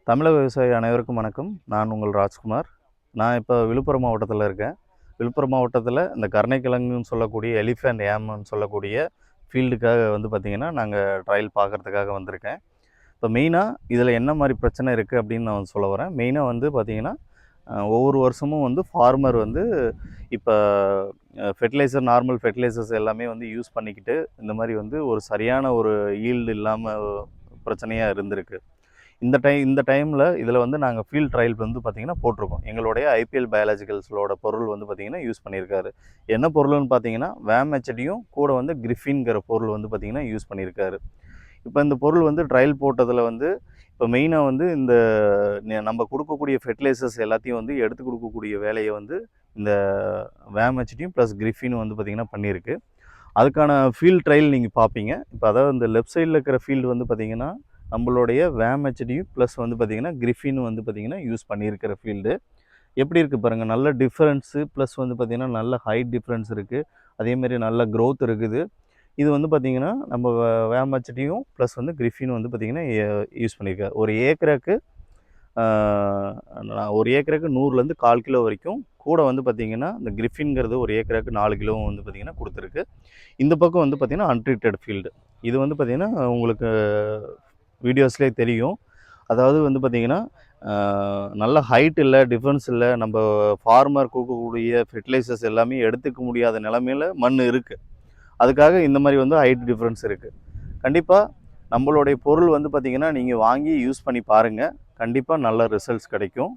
தமிழக விவசாயி அனைவருக்கும் வணக்கம். நான் உங்கள் ராஜ்குமார். நான் இப்போ விழுப்புரம் மாவட்டத்தில் இருக்கேன். விழுப்புரம் மாவட்டத்தில் இந்த கருணைக்கிழங்குன்னு சொல்லக்கூடிய எலிஃபண்ட் ஏம்னு சொல்லக்கூடிய ஃபீல்டுக்காக வந்து பார்த்திங்கன்னா, நாங்கள் ட்ரையல் பார்க்குறதுக்காக வந்திருக்கேன். இப்போ மெயினாக இதில் என்ன மாதிரி பிரச்சனை இருக்குது அப்படின்னு நான் சொல்ல வரேன். மெயினாக வந்து பார்த்திங்கன்னா, ஒவ்வொரு வருஷமும் வந்து ஃபார்மர் வந்து இப்போ ஃபெர்டிலைசர் நார்மல் ஃபெர்டிலைசர்ஸ் எல்லாமே வந்து யூஸ் பண்ணிக்கிட்டு இந்த மாதிரி வந்து ஒரு சரியான ஒரு ஈல்டு இல்லாமல் பிரச்சனையாக இருந்திருக்கு. இந்த டைமில் இதில் வந்து நாங்கள் ஃபீல்ட் ட்ரையல் வந்து பார்த்திங்கன்னா போட்டிருக்கோம். எங்களுடைய ஐபிஎல் பயாலஜிக்கல்ஸோட பொருள் வந்து பார்த்திங்கன்னா யூஸ் பண்ணியிருக்காரு. என்ன பொருள்னு பார்த்தீங்கன்னா வேம்ஹெச்டியும் கூட வந்து கிரிஃபின்கிற பொருள் வந்து பார்த்திங்கன்னா யூஸ் பண்ணியிருக்காரு. இப்போ இந்த பொருள் வந்து ட்ரையல் போட்டதில் வந்து இப்போ மெயினாக வந்து இந்த நம்ம கொடுக்கக்கூடிய ஃபெர்டிலைசர்ஸ் எல்லாத்தையும் வந்து எடுத்து கொடுக்கக்கூடிய வேலையை வந்து இந்த வேம்ஹெச்டியும் ப்ளஸ் கிரிஃபினும் வந்து பார்த்திங்கன்னா பண்ணியிருக்கு. அதுக்கான ஃபீல்ட் ட்ரையல் நீங்கள் பார்ப்பீங்க. இப்போ அதாவது இந்த லெஃப்ட் சைடில் இருக்கிற ஃபீல்டு வந்து பார்த்திங்கன்னா நம்மளுடைய வேம்ஹெச்டியும் ப்ளஸ் வந்து பார்த்திங்கன்னா கிரிஃபினும் வந்து பார்த்திங்கன்னா யூஸ் பண்ணியிருக்கிற ஃபீல்டு. எப்படி இருக்குது பாருங்கள், நல்ல டிஃப்ரென்ஸு ப்ளஸ் வந்து பார்த்திங்கன்னா நல்ல ஹைட் டிஃப்ரென்ஸ் இருக்குது. அதேமாரி நல்ல க்ரோத் இருக்குது. இது வந்து பார்த்திங்கன்னா நம்ம வேம்ஹெச்டியும் ப்ளஸ் வந்து கிரிஃபினும் வந்து பார்த்திங்கன்னா யூஸ் பண்ணியிருக்காரு. ஒரு ஏக்கருக்கு 100லேருந்து 1/4 கிலோ வரைக்கும் கூட வந்து பார்த்திங்கன்னா இந்த கிரிஃபின்கிறது ஒரு ஏக்கருக்கு 4 கிலோவும் வந்து பார்த்திங்கன்னா கொடுத்துருக்கு. இந்த பக்கம் வந்து பார்த்திங்கன்னா அன்ட்ரீட்டட் ஃபீல்டு. இது வந்து பார்த்திங்கன்னா உங்களுக்கு வீடியோஸ்லேயே தெரியும். அதாவது வந்து பார்த்திங்கன்னா நல்ல ஹைட் இல்லை, டிஃப்ரென்ஸ் இல்லை, நம்ம ஃபார்மர் கொடுக்கக்கூடிய ஃபெர்டிலைசர்ஸ் எல்லாமே எடுத்துக்க முடியாத நிலமையில் மண் இருக்குது. அதுக்காக இந்த மாதிரி வந்து ஹைட் டிஃப்ரென்ஸ் இருக்குது. கண்டிப்பாக நம்மளுடைய பொருள் வந்து பார்த்திங்கன்னா நீங்கள் வாங்கி யூஸ் பண்ணி பாருங்கள். கண்டிப்பாக நல்ல ரிசல்ட்ஸ் கிடைக்கும்.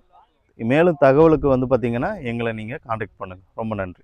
மேலும் தகவலுக்கு வந்து பார்த்திங்கன்னா எங்களை நீங்கள் காண்டாக்ட் பண்ணுங்கள். ரொம்ப நன்றி.